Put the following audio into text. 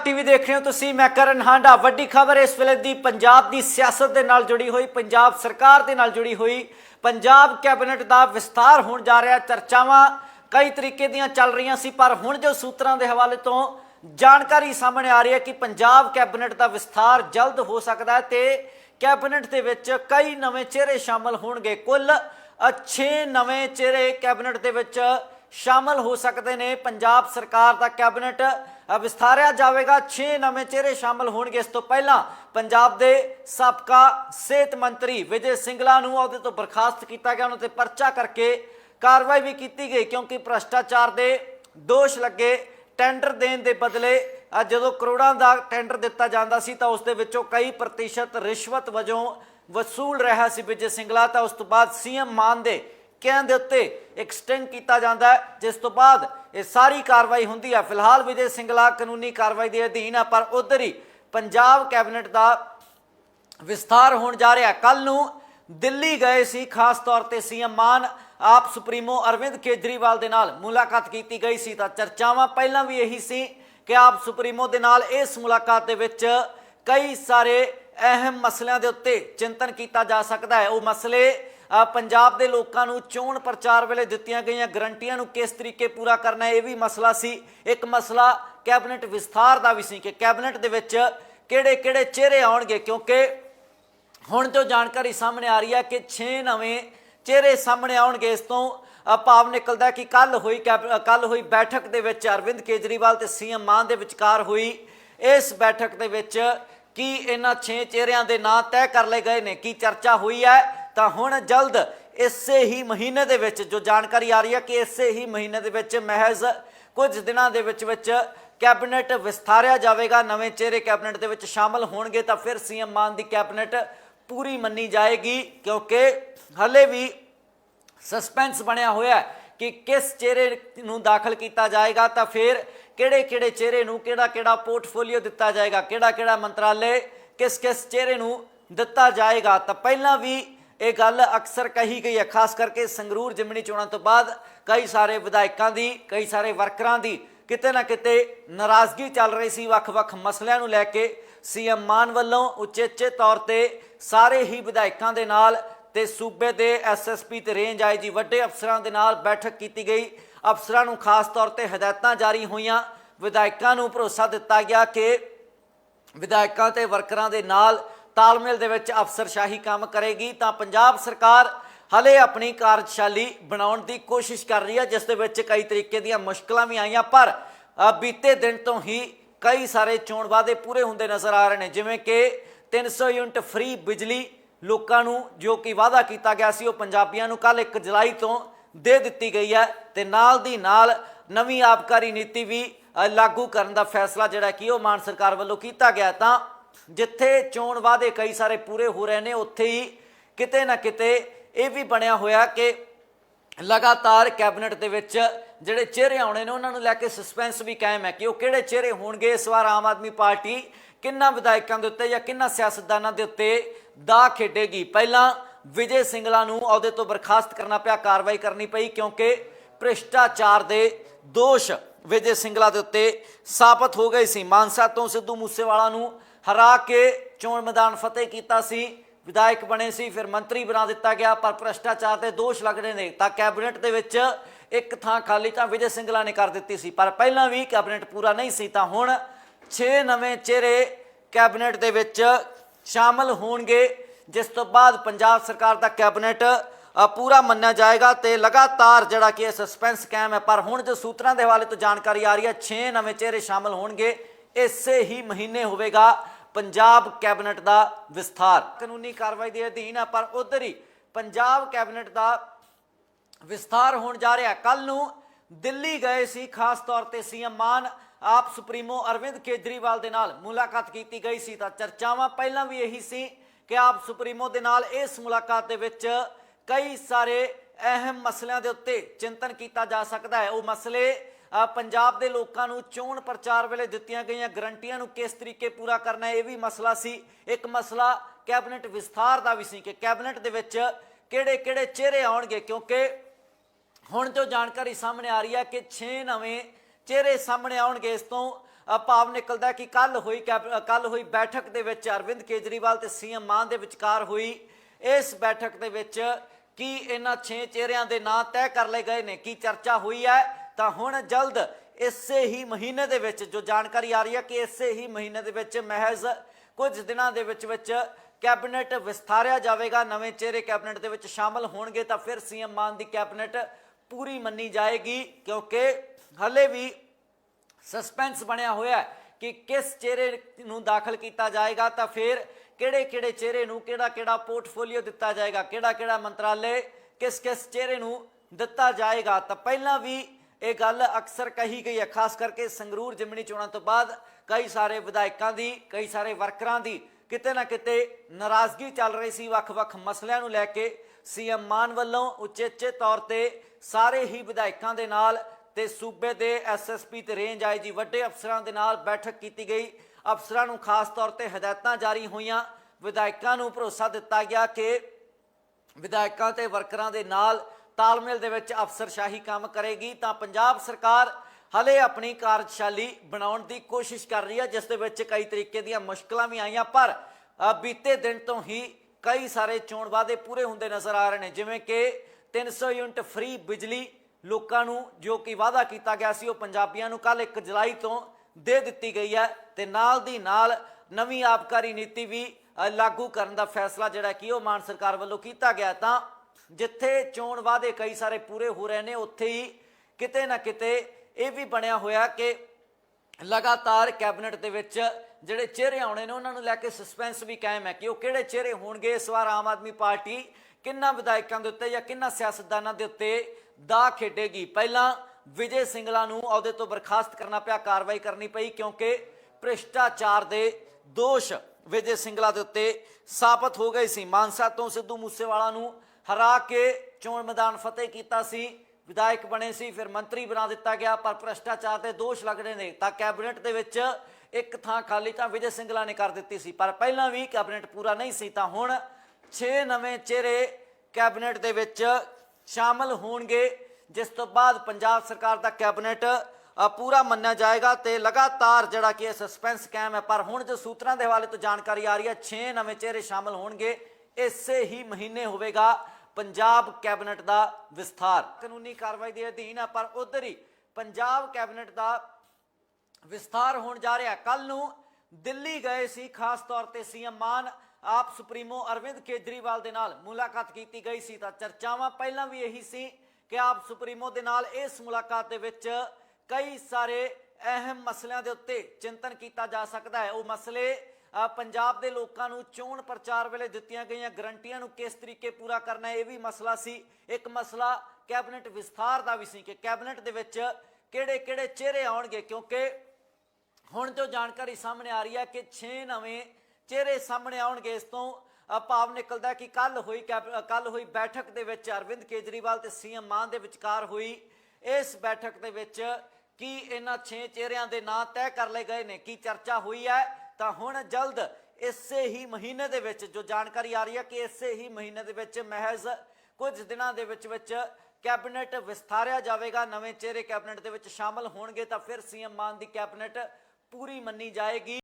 TV देख रहे हो तुसी, मैं करण हांडा। वड्डी खबर इस वेले दी पंजाब दी सियासत दे नाल जुड़ी हुई, पंजाब सरकार दे नाल जुड़ी हुई। पंजाब कैबिनेट दा विस्तार होण जा रहा। चर्चावां कई तरीके दीयां चल रही सी, पर हुण जो सूत्रां दे हवाले तो जानकारी सामने आ रही है कि पंजाब कैबिनेट दा विस्तार जल्द हो सकदा है ते कैबिनेट दे विच कई नवे चेहरे शामिल होणगे। कुल 6 नवे चेहरे कैबिनेट दे विच शामिल हो सकते हैं। पंजाब सरकार का कैबिनेट विस्तारिया जाएगा, 6 नवे चेहरे शामिल होंगे। इस तो पहला पंजाब के साबका सेहत मंत्री विजय सिंगला नूं अहुदे तो बर्खास्त किया गया, उन्होंने पर्चा करके कार्रवाई भी की गई क्योंकि भ्रष्टाचार के दोष लगे। टेंडर देने के बदले जो करोड़ों का टेंडर दिता जाता सी तो उसदे विचों कई प्रतिशत रिश्वत वजों वसूल रहा सी विजय सिंगला। तो उस तो बाद सीएम मान दे कहने के उत्ते एक स्टिंग किया जाता है, जिस तो बाद ये सारी कार्रवाई होंदी है। फिलहाल विजय सिंगला कानूनी कार्रवाई के अधीन है, पर उधर ही पंजाब कैबिनेट का विस्तार होने जा रहा है। कल नूं दिल्ली गए सी, खास तौर पर सीएम मान आप सुप्रीमो अरविंद केजरीवाल के नाल मुलाकात की गई सी। तो चर्चावां पहला भी यही सी कि आप सुप्रीमो के नाल इस मुलाकात दे विच कई सारे अहम मसलों के उत्ते चिंतन किया जा सकता है। वो मसले पंजाब के लोगों को चोण प्रचार वेले दित्तियां गई गारंटियां नूं किस तरीके पूरा करना है, यह भी मसला सी। एक मसला कैबिनेट विस्तार का भी सी कि कैबिनेट दे विच किहड़े-किहड़े चेहरे आउणगे, क्योंकि हुण जो जानकारी सामने आ रही है कि 6 नवें चेहरे सामने आउणगे। इस तो भाव निकलदा कि कल हुई बैठक दे विच अरविंद केजरीवाल ते सीएम मान दे विचकार हुई इस बैठक दे विच कि इन्हां 6 चेहरिਆਂ ਦੇ ਨਾਂ तय कर ले गए ने, की चर्चा हुई है। तो हुण जल्द इसे ही महीने दे विच जो जानकारी आ रही है कि इसे ही महीने दे विच महज कुछ दिनों के विच कैबिनेट विस्तारिया जाएगा, नवे चेहरे कैबिनेट दे विच शामिल होणगे। तो फिर सीएम मान की कैबिनेट पूरी मन्नी जाएगी, क्योंकि हले भी सस्पेंस बनया होया है कि किस चेहरे नूं दाखिल किया जाएगा। तो फिर किहड़े-किहड़े चेहरे नूं किहड़ा-किहड़ा पोर्टफोलियो दिता जाएगा, किहड़ा-किहड़ा मंत्रालय किस-किस चेहरे नूं दिता जाएगा। तो पहला भी ये गल अक्सर कही गई है, खास करके संगरूर जिमनी चोणों तो बाद कई सारे विधायकों की, कई सारे वर्करां की किते ना किते नाराज़गी चल रही सी वख-वख मसलिਆਂ ਨੂੰ लैके। सीएम मान वालों उचेचे तौर पर सारे ही विधायकों के नाल ते सूबे के SSP ते रेंज IG वड्डे अफसरां दे नाल बैठक की गई। अफसरां नूं खास तौर पर हदायतां जारी होईयां, विधायकों नूं भरोसा दिता गया कि विधायकों ते वर्करां दे नाल तालमेल दे विच अफसरशाही काम करेगी। तो पंजाब सरकार हले अपनी कार्यशैली बनाउण दी कोशिश कर रही है, जिस दे विच कई तरीके दीयां मुश्किलां भी आईयां, पर बीते दिन तो ही कई सारे चोण वादे पूरे होंदे नज़र आ रहे हैं। जिवें कि 300 यूनिट फ्री बिजली लोगों को जो कि वादा किया गया सी, पंजाबियों को कल 1 जुलाई तो दे दी गई है। तो नाल दी नाल नवीं आबकारी नीति भी लागू करने का फैसला जिहड़ा कि वो मान सरकार वालों किया गया। तो जिथे चोण वादे कई सारे पूरे हो रहे हैं, उत्थे ही किते ना किते ये भी बनया होया कि लगातार कैबिनेट दे विच जिहड़े चेहरे आने ने उन्होंने लैके सस्पेंस भी कायम है कि वो किहड़े चेहरे होणगे। इस बार आम आदमी पार्टी किन्ना विधायकों के उत्ते या किन्ना सियासतदानों के उत्ते दा खेडेगी। पहला विजय सिंगला नूं अहुदे तो बर्खास्त करना पिया, कार्रवाई करनी पई, क्योंकि भ्रष्टाचार के दोष विजय सिंगला के उत्ते साबित हो गए सी। मानसा तो सिद्धू मूसेवाला नूं हरा के चोण मैदान फतेह किया सी, विधायक बने सी, फिर मंत्री बना दिता गया, पर भ्रष्टाचार के दोष लग रहे हैं। तो कैबिनेट के विच एक थां खाली तो विजय सिंगला ने कर दी सी, पर पहला भी कैबिनेट पूरा नहीं सी। तो हुण 6 नवे चेहरे कैबिनेट के विच शामिल होणगे, जिस तो बाद पंजाब सरकार का कैबिनेट पूरा मन्ना जाएगा। तो लगातार जिहड़ा कि सस्पेंस कायम है, पर हुण जो सूत्रां दे हवाले तो जानकारी आ रही है 6 नवे चेहरे शामिल होणगे। इसे ही महीने होवेगा पंजाब कैबिनेट का विस्तार, कानूनी कार्रवाई के अधीन है, पर उधर ही पंजाब कैबिनेट का विस्तार होने जा रहा है। कल नूं दिल्ली गए सी, खास तौर पर सीएम मान आप सुप्रीमो अरविंद केजरीवाल के नाल मुलाकात की गई सी। तो चर्चावां पहला भी यही सी कि आप सुप्रीमो के नाल इस मुलाकात दे विच कई सारे अहम मसलों के उत्ते चिंतन किया जा सकता है। वो मसले पंजाब के लोगों को चोण प्रचार वेले दित्तियां गई गारंटियां नूं किस तरीके पूरा करना है, यह भी मसला सी। एक मसला कैबिनेट विस्तार का भी सी कि कैबिनेट दे विच किहड़े-किहड़े चेहरे आउणगे, क्योंकि हुण जो जानकारी सामने आ रही है कि 6 नवे चेहरे सामने आउणगे। इस तो ਭਾਵ ਨਿਕਲਦਾ ਕਿ ਕੱਲ ਹੋਈ ਬੈਠਕ ਦੇ ਵਿੱਚ ਅਰਵਿੰਦ ਕੇਜਰੀਵਾਲ ਤੇ ਸੀਐਮ ਮਾਨ ਦੇ ਵਿਚਕਾਰ ਹੋਈ ਇਸ ਬੈਠਕ ਦੇ ਵਿੱਚ ਕੀ ਇਹਨਾਂ 6 ਚਿਹਰਿਆਂ ਦੇ ਨਾਂ ਤੈਅ ਕਰ ਲਏ ਗਏ ਨੇ, ਕੀ ਚਰਚਾ ਹੋਈ ਹੈ। ਤਾਂ ਹੁਣ ਜਲਦ ਇਸੇ ਹੀ ਮਹੀਨੇ ਦੇ ਵਿੱਚ ਜੋ ਜਾਣਕਾਰੀ ਆ ਰਹੀ ਹੈ ਕਿ ਇਸੇ ਹੀ ਮਹੀਨੇ ਦੇ ਵਿੱਚ ਮਹਿਜ਼ ਕੁਝ ਦਿਨਾਂ ਦੇ ਵਿੱਚ ਕੈਬਨਿਟ ਵਿਸਥਾਰਿਆ ਜਾਵੇਗਾ, ਨਵੇਂ ਚਿਹਰੇ ਕੈਬਨਿਟ ਦੇ ਵਿੱਚ ਸ਼ਾਮਲ ਹੋਣਗੇ ਤਾਂ ਫਿਰ ਸੀਐਮ ਮਾਨ ਦੀ ਕੈਬਨਿਟ ਪੂਰੀ ਮੰਨੀ ਜਾਏਗੀ, ਕਿਉਂਕਿ ਹਲੇ ਵੀ ਸਸਪੈਂਸ ਬਣਿਆ ਹੋਇਆ ਹੈ ਕਿ ਕਿਸ ਚਿਹਰੇ ਨੂੰ ਦਾਖਲ ਕੀਤਾ ਜਾਏਗਾ, ਤਾਂ ਫਿਰ ਕਿਹੜੇ ਚਿਹਰੇ ਨੂੰ ਕਿਹੜਾ ਪੋਰਟਫੋਲੀਓ ਦਿੱਤਾ ਜਾਏਗਾ, ਕਿਹੜਾ ਮੰਤਰਾਲੇ ਕਿਸ ਚਿਹਰੇ ਨੂੰ ਦਿੱਤਾ ਜਾਏਗਾ। ਤਾਂ ਪਹਿਲਾਂ ਵੀ ਇਹ ਗੱਲ ਅਕਸਰ ਕਹੀ ਗਈ ਹੈ, ਖਾਸ ਕਰਕੇ ਸੰਗਰੂਰ ਜ਼ਿਮਨੀ ਚੋਣਾਂ ਤੋਂ ਬਾਅਦ ਕਈ ਸਾਰੇ ਵਿਧਾਇਕਾਂ ਦੀ, ਕਈ ਸਾਰੇ ਵਰਕਰਾਂ ਦੀ ਕਿਤੇ ਨਾ ਕਿਤੇ ਨਾਰਾਜ਼ਗੀ ਚੱਲ ਰਹੀ ਸੀ ਵੱਖ-ਵੱਖ ਮਸਲਿਆਂ ਨੂੰ ਲੈ ਕੇ। ਸੀਐਮ ਮਾਨ ਵੱਲੋਂ ਉਚੇਚੇ ਤੌਰ ਤੇ ਸਾਰੇ ਹੀ ਵਿਧਾਇਕਾਂ ਦੇ ਨਾਲ ਤੇ ਸੂਬੇ ਦੇ ਐਸਐਸਪੀ ਤੇ ਰੇਂਜ ਆਈਜੀ ਵੱਡੇ ਅਫਸਰਾਂ ਦੇ ਨਾਲ ਬੈਠਕ ਕੀਤੀ ਗਈ। ਅਫਸਰਾਂ ਨੂੰ ਖਾਸ ਤੌਰ ਤੇ ਹਦਾਇਤਾਂ ਜਾਰੀ ਹੋਈਆਂ, ਵਿਧਾਇਕਾਂ ਨੂੰ ਭਰੋਸਾ ਦਿੱਤਾ ਗਿਆ ਕਿ ਵਿਧਾਇਕਾਂ ਤੇ ਵਰਕਰਾਂ ਦੇ ਨਾਲ ਤਾਲਮੇਲ ਦੇ ਵਿੱਚ ਅਫਸਰਸ਼ਾਹੀ ਕੰਮ ਕਰੇਗੀ। ਤਾਂ ਪੰਜਾਬ ਸਰਕਾਰ ਹਲੇ ਆਪਣੀ ਕਾਰਜਸ਼ਾਲੀ ਬਣਾਉਣ ਦੀ ਕੋਸ਼ਿਸ਼ ਕਰ ਰਹੀ ਹੈ, ਜਿਸ ਦੇ ਵਿੱਚ ਕਈ ਤਰੀਕੇ ਦੀਆਂ ਮੁਸ਼ਕਲਾਂ ਵੀ ਆਈਆਂ, ਪਰ ਬੀਤੇ ਦਿਨ ਤੋਂ ਹੀ ਕਈ ਸਾਰੇ ਚੋਣ ਵਾਅਦੇ ਪੂਰੇ ਹੁੰਦੇ ਨਜ਼ਰ ਆ ਰਹੇ ਨੇ, ਜਿਵੇਂ ਕਿ 300 ਯੂਨਿਟ ਫ੍ਰੀ ਬਿਜਲੀ ਲੋਕਾਂ ਨੂੰ ਜੋ ਕਿ ਵਾਅਦਾ ਕੀਤਾ ਗਿਆ ਸੀ ਉਹ ਪੰਜਾਬੀਆਂ ਨੂੰ ਕੱਲ 1 ਜੁਲਾਈ ਤੋਂ ਦੇ ਦਿੱਤੀ ਗਈ ਹੈ, ਤੇ ਨਾਲ ਦੀ ਨਾਲ ਨਵੀਂ ਆਬਕਾਰੀ ਨੀਤੀ ਵੀ ਲਾਗੂ ਕਰਨ ਦਾ ਫੈਸਲਾ ਜਿਹੜਾ ਕਿ ਉਹ ਮਾਨ ਸਰਕਾਰ ਵੱਲੋਂ ਕੀਤਾ ਗਿਆ। ਤਾਂ ਜਿੱਥੇ ਚੋਣ ਵਾਅਦੇ ਕਈ ਸਾਰੇ ਪੂਰੇ ਹੋ ਰਹੇ ਨੇ, ਉੱਥੇ ਹੀ ਕਿਤੇ ਨਾ ਕਿਤੇ ਇਹ ਵੀ ਬਣਿਆ ਹੋਇਆ ਕਿ ਲਗਾਤਾਰ ਕੈਬਨਿਟ ਦੇ ਵਿੱਚ ਜਿਹੜੇ ਚਿਹਰੇ ਆਉਣੇ ਨੇ ਉਹਨਾਂ ਨੂੰ ਲੈ ਕੇ ਸਸਪੈਂਸ ਵੀ ਕਾਇਮ ਹੈ ਕਿ ਉਹ ਕਿਹੜੇ ਚਿਹਰੇ ਹੋਣਗੇ। ਇਸ ਵਾਰ ਆਮ ਆਦਮੀ ਪਾਰਟੀ ਕਿੰਨਾ ਵਿਧਾਇਕਾਂ ਦੇ ਉੱਤੇ ਜਾਂ ਕਿੰਨਾ ਸਿਆਸਤਦਾਨਾਂ ਦੇ ਉੱਤੇ ਦਾ ਖੇਡੇਗੀ। ਪਹਿਲਾਂ ਵਿਜੇ ਸਿੰਗਲਾ ਨੂੰ ਅਹੁਦੇ ਤੋਂ ਬਰਖਾਸਤ ਕਰਨਾ ਪਿਆ, ਕਾਰਵਾਈ ਕਰਨੀ ਪਈ, ਕਿਉਂਕਿ ਭ੍ਰਿਸ਼ਟਾਚਾਰ ਦੇ ਦੋਸ਼ ਵਿਜੇ ਸਿੰਗਲਾ ਦੇ ਉੱਤੇ ਸਾਬਤ ਹੋ ਗਏ ਸੀ। ਮਾਨਸਾ ਤੋਂ ਸਿੱਧੂ ਮੂਸੇਵਾਲਾ ਨੂੰ ਹਰਾ ਕੇ ਚੋਣ ਮੈਦਾਨ ਫਤਿਹ ਕੀਤਾ ਸੀ, ਵਿਧਾਇਕ ਬਣੇ ਸੀ, ਫਿਰ ਮੰਤਰੀ ਬਣਾ ਦਿੱਤਾ ਗਿਆ, ਪਰ ਭ੍ਰਿਸ਼ਟਾਚਾਰ ਦੇ ਦੋਸ਼ ਲੱਗਦੇ ਨੇ ਤਾਂ ਕੈਬਨਿਟ ਦੇ ਵਿੱਚ ਇੱਕ ਥਾਂ ਖਾਲੀ ਤਾਂ ਵਿਜੇ ਸਿੰਗਲਾ ਨੇ ਕਰ ਦਿੱਤੀ ਸੀ, ਪਰ ਪਹਿਲਾਂ ਵੀ ਕੈਬਨਿਟ ਪੂਰਾ ਨਹੀਂ ਸੀ। ਤਾਂ ਹੁਣ 6 ਨਵੇਂ ਚਿਹਰੇ ਕੈਬਨਿਟ ਦੇ ਵਿੱਚ ਸ਼ਾਮਲ ਹੋਣਗੇ, ਜਿਸ ਤੋਂ ਬਾਅਦ ਪੰਜਾਬ ਸਰਕਾਰ ਦਾ ਕੈਬਨਿਟ ਪੂਰਾ ਮੰਨਿਆ ਜਾਏਗਾ ਤੇ ਲਗਾਤਾਰ ਜਿਹੜਾ ਕਿ ਸਸਪੈਂਸ ਕਾਇਮ ਹੈ। ਪਰ ਹੁਣ ਜੋ ਸੂਤਰਾਂ ਦੇ ਹਵਾਲੇ ਤੋਂ ਜਾਣਕਾਰੀ ਆ ਰਹੀ ਹੈ 6 ਨਵੇਂ ਚਿਹਰੇ ਸ਼ਾਮਲ ਹੋਣਗੇ, ਇਸੇ ਹੀ ਮਹੀਨੇ ਹੋਵੇਗਾ ਪੰਜਾਬ ਕੈਬਨਿਟ ਦਾ ਵਿਸਥਾਰ। ਕਾਨੂੰਨੀ ਕਾਰਵਾਈ ਦੇ ਅਧੀਨ ਹੈ, ਪਰ ਉਧਰ ਹੀ ਪੰਜਾਬ ਕੈਬਨਿਟ ਦਾ ਵਿਸਥਾਰ ਹੋਣ ਜਾ ਰਿਹਾ। ਕੱਲ ਨੂੰ ਦਿੱਲੀ ਗਏ ਸੀ, ਖਾਸ ਤੌਰ ਤੇ ਸੀਐਮ ਮਾਨ ਆਪ ਸੁਪਰੀਮੋ ਅਰਵਿੰਦ ਕੇਜਰੀਵਾਲ ਦੇ ਨਾਲ ਮੁਲਾਕਾਤ ਕੀਤੀ ਗਈ ਸੀ। ਤਾਂ ਚਰਚਾਵਾਂ ਪਹਿਲਾਂ ਵੀ ਇਹੀ ਸੀ ਕਿ ਆਪ ਸੁਪਰੀਮੋ ਦੇ ਨਾਲ ਇਸ ਮੁਲਾਕਾਤ ਦੇ ਵਿੱਚ ਕਈ ਸਾਰੇ ਅਹਿਮ ਮਸਲਿਆਂ ਦੇ ਉੱਤੇ ਚਿੰਤਨ ਕੀਤਾ ਜਾ ਸਕਦਾ ਹੈ। ਉਹ ਮਸਲੇ ਪੰਜਾਬ ਦੇ ਲੋਕਾਂ ਨੂੰ ਚੋਣ ਪ੍ਰਚਾਰ ਵੇਲੇ ਦਿੱਤੀਆਂ ਗਈਆਂ ਗਰੰਟੀਆਂ ਨੂੰ ਕਿਸ ਤਰੀਕੇ ਪੂਰਾ ਕਰਨਾ, ਇਹ ਵੀ ਮਸਲਾ ਸੀ। ਇੱਕ ਮਸਲਾ ਕੈਬਨਿਟ ਵਿਸਥਾਰ ਦਾ ਵੀ ਸੀ ਕਿ ਕੈਬਨਿਟ ਦੇ ਵਿੱਚ ਕਿਹੜੇ ਚਿਹਰੇ ਆਉਣਗੇ, ਕਿਉਂਕਿ ਹੁਣ ਜੋ ਜਾਣਕਾਰੀ ਸਾਹਮਣੇ ਆ ਰਹੀ ਹੈ ਕਿ 6 ਨਵੇਂ ਚਿਹਰੇ ਸਾਹਮਣੇ ਆਉਣਗੇ। ਇਸ ਤੋਂ ਭਾਵ ਨਿਕਲਦਾ ਕਿ ਕੱਲ ਹੋਈ ਬੈਠਕ ਦੇ ਵਿੱਚ ਅਰਵਿੰਦ ਕੇਜਰੀਵਾਲ ਤੇ ਸੀਐਮ ਮਾਨ ਦੇ ਵਿਚਕਾਰ ਹੋਈ ਇਸ ਬੈਠਕ ਦੇ ਵਿੱਚ ਕੀ ਇਹਨਾਂ 6 ਚਿਹਰਿਆਂ ਦੇ ਨਾਂ ਤੈਅ ਕਰ ਲਏ ਗਏ ਨੇ, ਕੀ ਚਰਚਾ ਹੋਈ ਹੈ। ਤਾਂ ਹੁਣ ਜਲਦ ਇਸੇ ਹੀ ਮਹੀਨੇ ਦੇ ਵਿੱਚ ਜੋ ਜਾਣਕਾਰੀ ਆ ਰਹੀ ਹੈ ਕਿ ਇਸੇ ਹੀ ਮਹੀਨੇ ਦੇ ਵਿੱਚ ਮਹਿਜ਼ ਕੁਝ ਦਿਨਾਂ ਦੇ ਵਿੱਚ ਕੈਬਨਿਟ ਵਿਸਥਾਰਿਆ ਜਾਵੇਗਾ, ਨਵੇਂ ਚਿਹਰੇ ਕੈਬਨਿਟ ਦੇ ਵਿੱਚ ਸ਼ਾਮਲ ਹੋਣਗੇ ਤਾਂ ਫਿਰ ਸੀਐਮ ਮਾਨ ਦੀ ਕੈਬਨਿਟ ਪੂਰੀ ਮੰਨੀ ਜਾਏਗੀ।